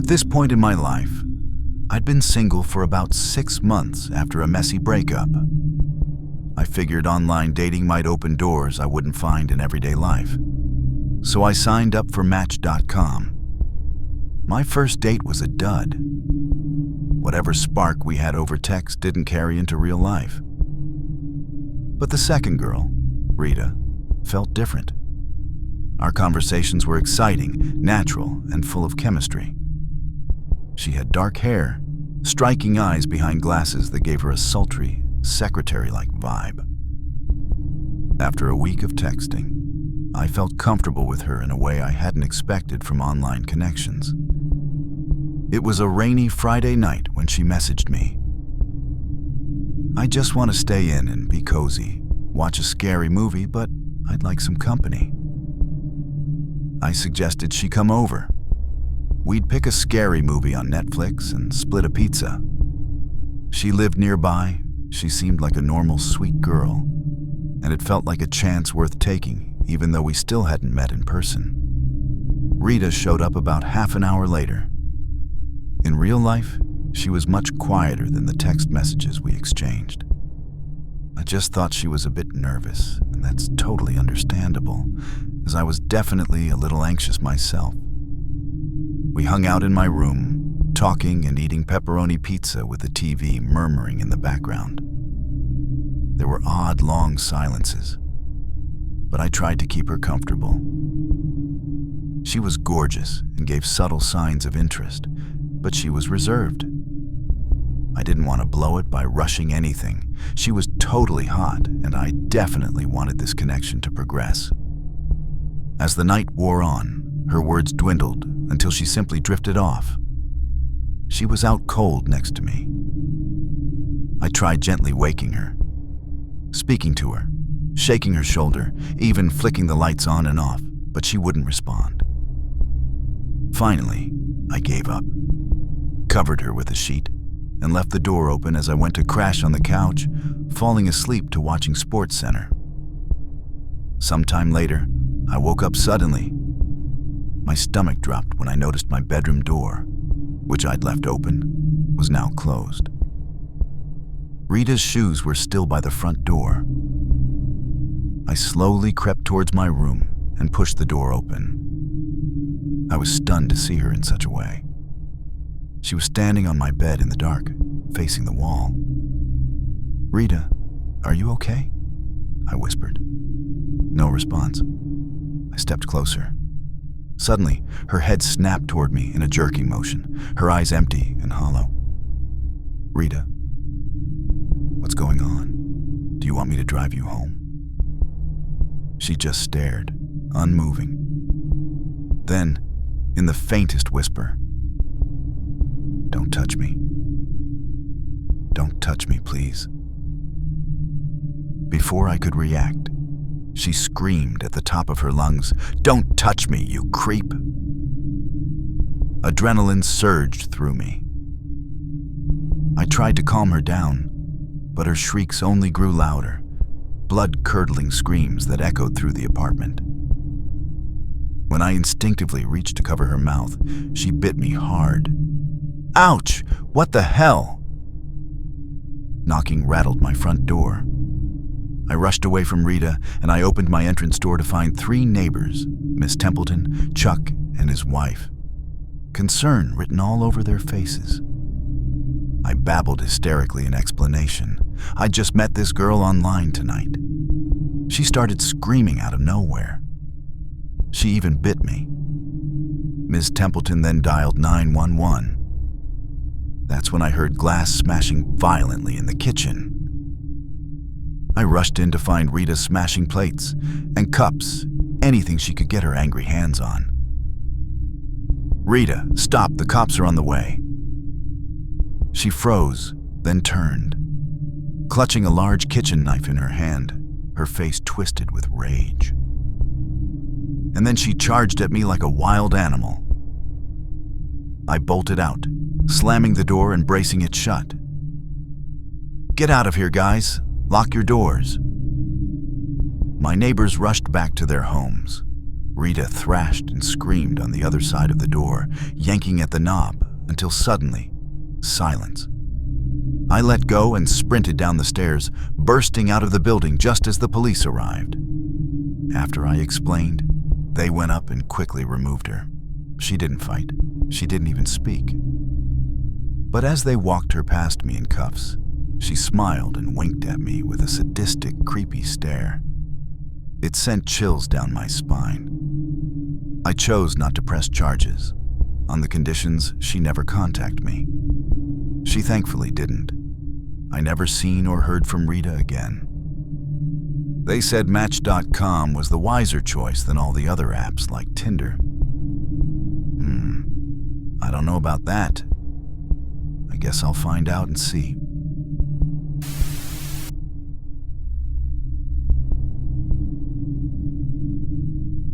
At this point in my life, I'd been single for about 6 months after a messy breakup. I figured online dating might open doors I wouldn't find in everyday life. So I signed up for Match.com. My first date was a dud. Whatever spark we had over text didn't carry into real life. But the second girl, Rita, felt different. Our conversations were exciting, natural, and full of chemistry. She had dark hair, striking eyes behind glasses that gave her a sultry, secretary-like vibe. After a week of texting, I felt comfortable with her in a way I hadn't expected from online connections. It was a rainy Friday night when she messaged me. "I just want to stay in and be cozy, watch a scary movie, but I'd like some company." I suggested she come over. We'd pick a scary movie on Netflix and split a pizza. She lived nearby, she seemed like a normal, sweet girl, and it felt like a chance worth taking, even though we still hadn't met in person. Rita showed up about half an hour later. In real life, she was much quieter than the text messages we exchanged. I just thought she was a bit nervous, and that's totally understandable, as I was definitely a little anxious myself. We hung out in my room, talking and eating pepperoni pizza with the TV murmuring in the background. There were odd, long silences, but I tried to keep her comfortable. She was gorgeous and gave subtle signs of interest, but she was reserved. I didn't want to blow it by rushing anything. She was totally hot, and I definitely wanted this connection to progress. As the night wore on, her words dwindled until she simply drifted off. She was out cold next to me. I tried gently waking her, speaking to her, shaking her shoulder, even flicking the lights on and off, but she wouldn't respond. Finally, I gave up, covered her with a sheet, and left the door open as I went to crash on the couch, falling asleep to watching SportsCenter. Sometime later, I woke up suddenly. My stomach dropped when I noticed my bedroom door, which I'd left open, was now closed. Rita's shoes were still by the front door. I slowly crept towards my room and pushed the door open. I was stunned to see her in such a way. She was standing on my bed in the dark, facing the wall. "Rita, are you okay?" I whispered. No response. I stepped closer. Suddenly, her head snapped toward me in a jerking motion, her eyes empty and hollow. "Rita, what's going on? Do you want me to drive you home?" She just stared, unmoving. Then, in the faintest whisper, "Don't touch me. Don't touch me, please." Before I could react, she screamed at the top of her lungs, "Don't touch me, you creep!" Adrenaline surged through me. I tried to calm her down, but her shrieks only grew louder, blood-curdling screams that echoed through the apartment. When I instinctively reached to cover her mouth, she bit me hard. "Ouch! What the hell?" Knocking rattled my front door. I rushed away from Rita, and I opened my entrance door to find 3 neighbors, Miss Templeton, Chuck, and his wife. Concern written all over their faces. I babbled hysterically in explanation. I'd just met this girl online tonight. She started screaming out of nowhere. She even bit me. Miss Templeton then dialed 911. That's when I heard glass smashing violently in the kitchen. I rushed in to find Rita smashing plates and cups, anything she could get her angry hands on. "Rita, stop, the cops are on the way." She froze, then turned, clutching a large kitchen knife in her hand, her face twisted with rage. And then she charged at me like a wild animal. I bolted out, slamming the door and bracing it shut. "Get out of here, guys. Lock your doors." My neighbors rushed back to their homes. Rita thrashed and screamed on the other side of the door, yanking at the knob until suddenly, silence. I let go and sprinted down the stairs, bursting out of the building just as the police arrived. After I explained, they went up and quickly removed her. She didn't fight. She didn't even speak. But as they walked her past me in cuffs, she smiled and winked at me with a sadistic, creepy stare. It sent chills down my spine. I chose not to press charges, on the conditions she never contact me. She thankfully didn't. I never seen or heard from Rita again. They said Match.com was the wiser choice than all the other apps like Tinder. I don't know about that. I guess I'll find out and see.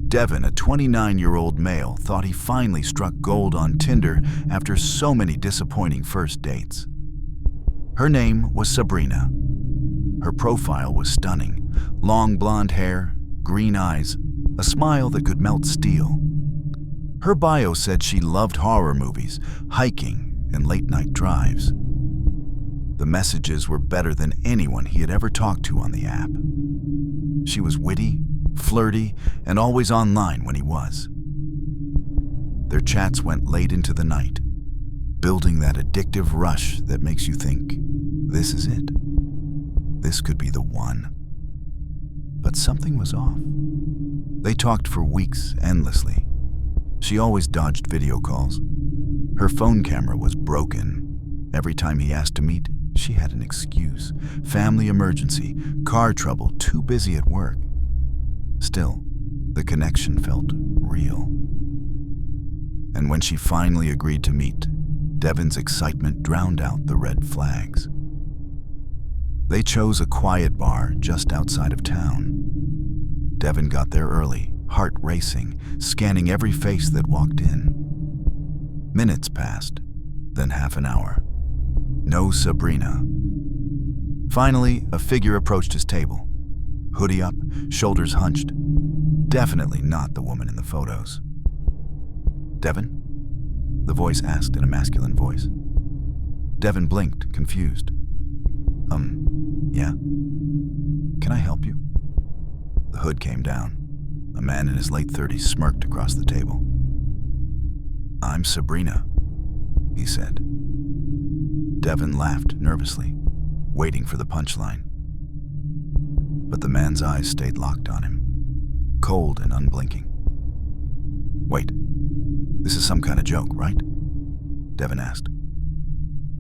Devin, a 29-year-old male, thought he finally struck gold on Tinder after so many disappointing first dates. Her name was Sabrina. Her profile was stunning. Long blonde hair, green eyes, a smile that could melt steel. Her bio said she loved horror movies, hiking, and late-night drives. The messages were better than anyone he had ever talked to on the app. She was witty, flirty, and always online when he was. Their chats went late into the night, building that addictive rush that makes you think, this is it. This could be the one. But something was off. They talked for weeks, endlessly. She always dodged video calls. Her phone camera was broken. Every time he asked to meet, she had an excuse. Family emergency, car trouble, too busy at work. Still, the connection felt real. And when she finally agreed to meet, Devin's excitement drowned out the red flags. They chose a quiet bar just outside of town. Devin got there early, heart racing, scanning every face that walked in. Minutes passed, then half an hour. No Sabrina. Finally, a figure approached his table. Hoodie up, shoulders hunched. Definitely not the woman in the photos. Devin? The voice asked in a masculine voice. Devin blinked, confused. Yeah? Can I help you? The hood came down. A man in his late 30s smirked across the table. I'm Sabrina, he said. Devin laughed nervously, waiting for the punchline. But the man's eyes stayed locked on him, cold and unblinking. Wait, this is some kind of joke, right? Devin asked.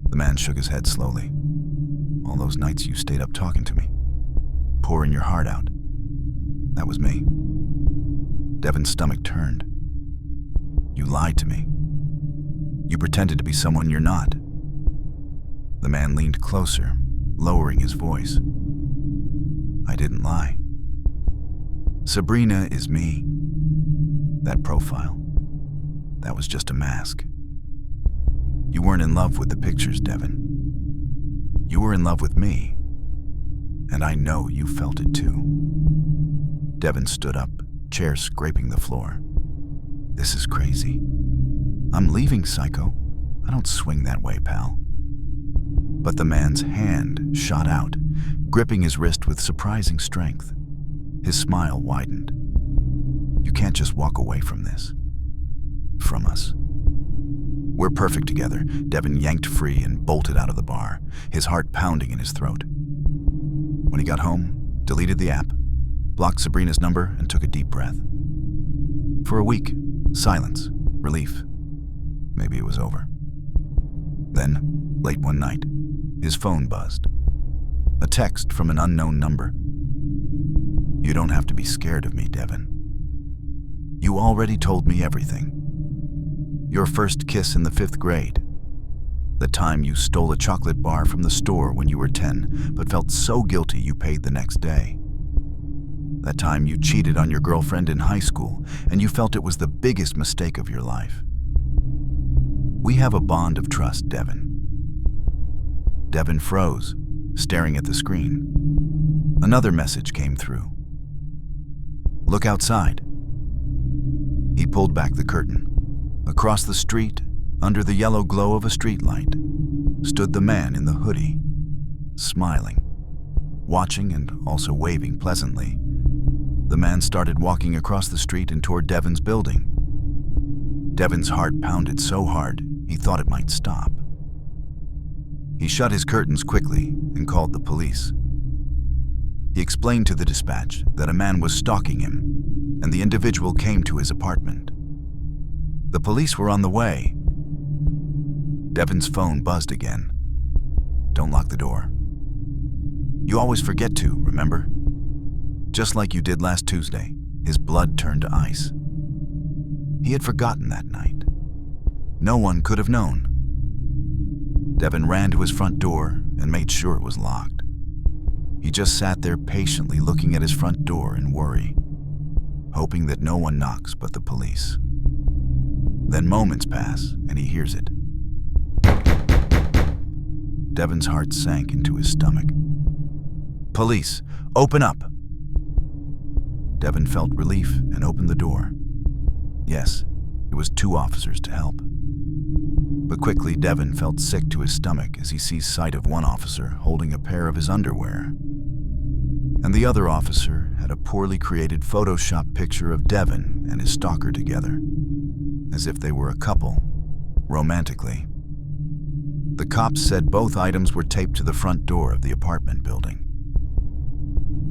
The man shook his head slowly. All those nights you stayed up talking to me, pouring your heart out. That was me. Devin's stomach turned. You lied to me. You pretended to be someone you're not. The man leaned closer, lowering his voice. I didn't lie. Sabrina is me. That profile, that was just a mask. You weren't in love with the pictures, Devin. You were in love with me, and I know you felt it too. Devin stood up, chair scraping the floor. This is crazy. I'm leaving, psycho. I don't swing that way, pal. But the man's hand shot out, gripping his wrist with surprising strength. His smile widened. You can't just walk away from this. From us. We're perfect together. Devin yanked free and bolted out of the bar, his heart pounding in his throat. When he got home, deleted the app, blocked Sabrina's number, and took a deep breath. For a week, silence, relief. Maybe it was over. Then, late one night, his phone buzzed. A text from an unknown number. You don't have to be scared of me, Devin. You already told me everything. Your first kiss in the 5th grade. The time you stole a chocolate bar from the store when you were 10, but felt so guilty you paid the next day. That time you cheated on your girlfriend in high school, and you felt it was the biggest mistake of your life. We have a bond of trust, Devin. Devin froze, staring at the screen. Another message came through. Look outside. He pulled back the curtain. Across the street, under the yellow glow of a streetlight, stood the man in the hoodie, smiling, watching and also waving pleasantly. The man started walking across the street and toward Devon's building. Devon's heart pounded so hard, he thought it might stop. He shut his curtains quickly and called the police. He explained to the dispatch that a man was stalking him, and the individual came to his apartment. The police were on the way. Devon's phone buzzed again. "Don't lock the door. You always forget to, remember? Just like you did last Tuesday." His blood turned to ice. He had forgotten that night. No one could have known. Devon ran to his front door and made sure it was locked. He just sat there patiently looking at his front door in worry, hoping that no one knocks but the police. Then moments pass and he hears it. Devon's heart sank into his stomach. "Police, open up!" Devon felt relief and opened the door. Yes, it was 2 officers to help. But quickly Devon felt sick to his stomach as he sees sight of one officer holding a pair of his underwear. And the other officer had a poorly created Photoshop picture of Devon and his stalker together, as if they were a couple, romantically. The cops said both items were taped to the front door of the apartment building.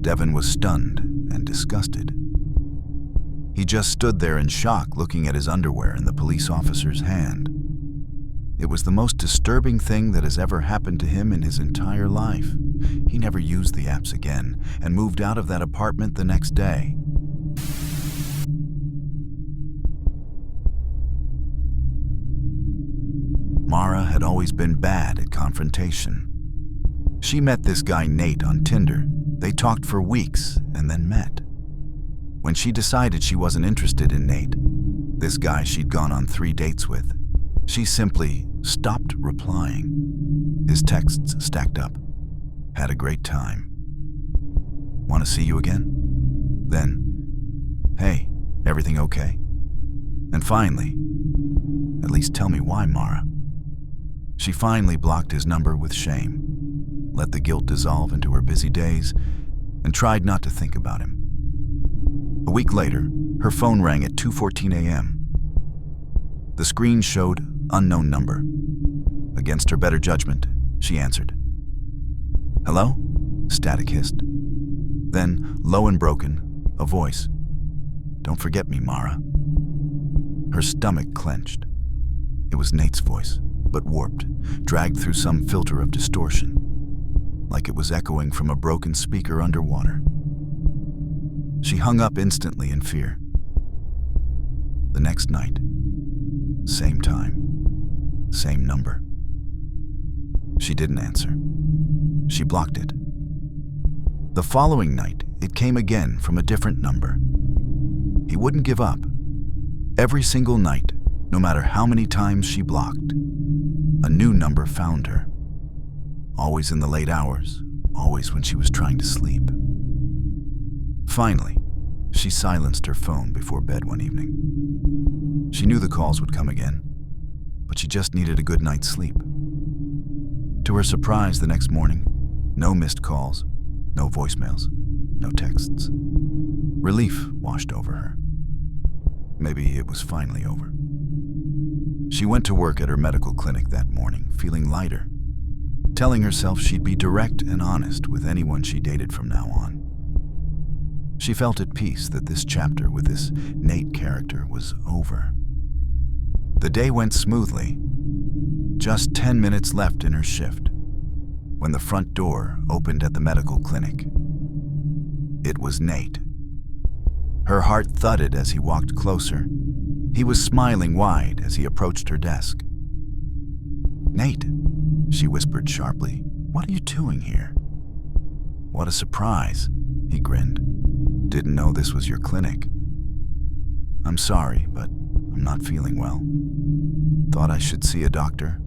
Devon was stunned and disgusted. He just stood there in shock looking at his underwear in the police officer's hand. It was the most disturbing thing that has ever happened to him in his entire life. He never used the apps again and moved out of that apartment the next day. Mara had always been bad at confrontation. She met this guy Nate on Tinder. They talked for weeks and then met. When she decided she wasn't interested in Nate, this guy she'd gone on 3 dates with, she simply stopped replying. His texts stacked up. "Had a great time. Want to see you again?" Then, "Hey, everything okay?" And finally, "At least tell me why, Mara." She finally blocked his number with shame, let the guilt dissolve into her busy days, and tried not to think about him. A week later, her phone rang at 2:14 a.m. The screen showed unknown number. Against her better judgment, she answered. "Hello?" Static hissed. Then, low and broken, a voice. "Don't forget me, Mara." Her stomach clenched. It was Nate's voice, but warped, dragged through some filter of distortion, like it was echoing from a broken speaker underwater. She hung up instantly in fear. The next night, same time, same number. She didn't answer. She blocked it. The following night, it came again from a different number. He wouldn't give up. Every single night, no matter how many times she blocked, a new number found her. Always in the late hours, always when she was trying to sleep. Finally, she silenced her phone before bed one evening. She knew the calls would come again, but she just needed a good night's sleep. To her surprise the next morning, no missed calls, no voicemails, no texts. Relief washed over her. Maybe it was finally over. She went to work at her medical clinic that morning, feeling lighter, telling herself she'd be direct and honest with anyone she dated from now on. She felt at peace that this chapter with this Nate character was over. The day went smoothly. Just 10 minutes left in her shift when the front door opened at the medical clinic. It was Nate. Her heart thudded as he walked closer. He was smiling wide as he approached her desk. "Nate," she whispered sharply, "what are you doing here?" "What a surprise," he grinned. "Didn't know this was your clinic." "I'm sorry, but I'm not feeling well. Thought I should see a doctor."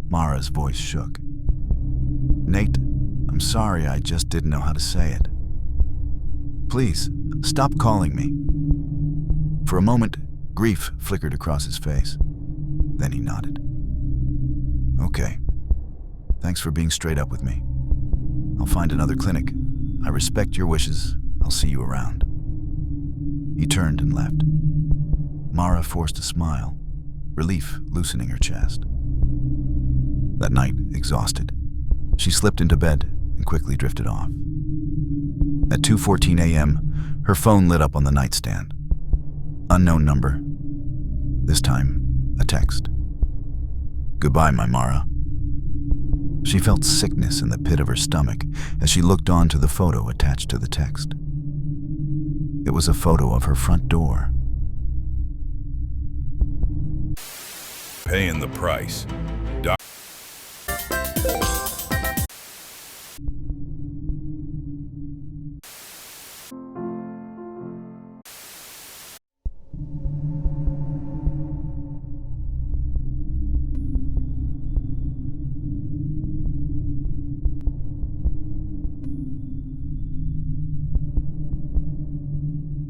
Mara's voice shook. "Nate, I'm sorry, I just didn't know how to say it. Please, stop calling me." For a moment, grief flickered across his face. Then he nodded. Okay. Thanks for being straight up with me. I'll find another clinic. I respect your wishes. I'll see you around. He turned and left. Mara forced a smile, relief loosening her chest. That night, exhausted, she slipped into bed and quickly drifted off. At 2:14 a.m., her phone lit up on the nightstand. Unknown number. This time, a text. Goodbye, my Mara. She felt sickness in the pit of her stomach as she looked onto the photo attached to the text. It was a photo of her front door. Paying the price.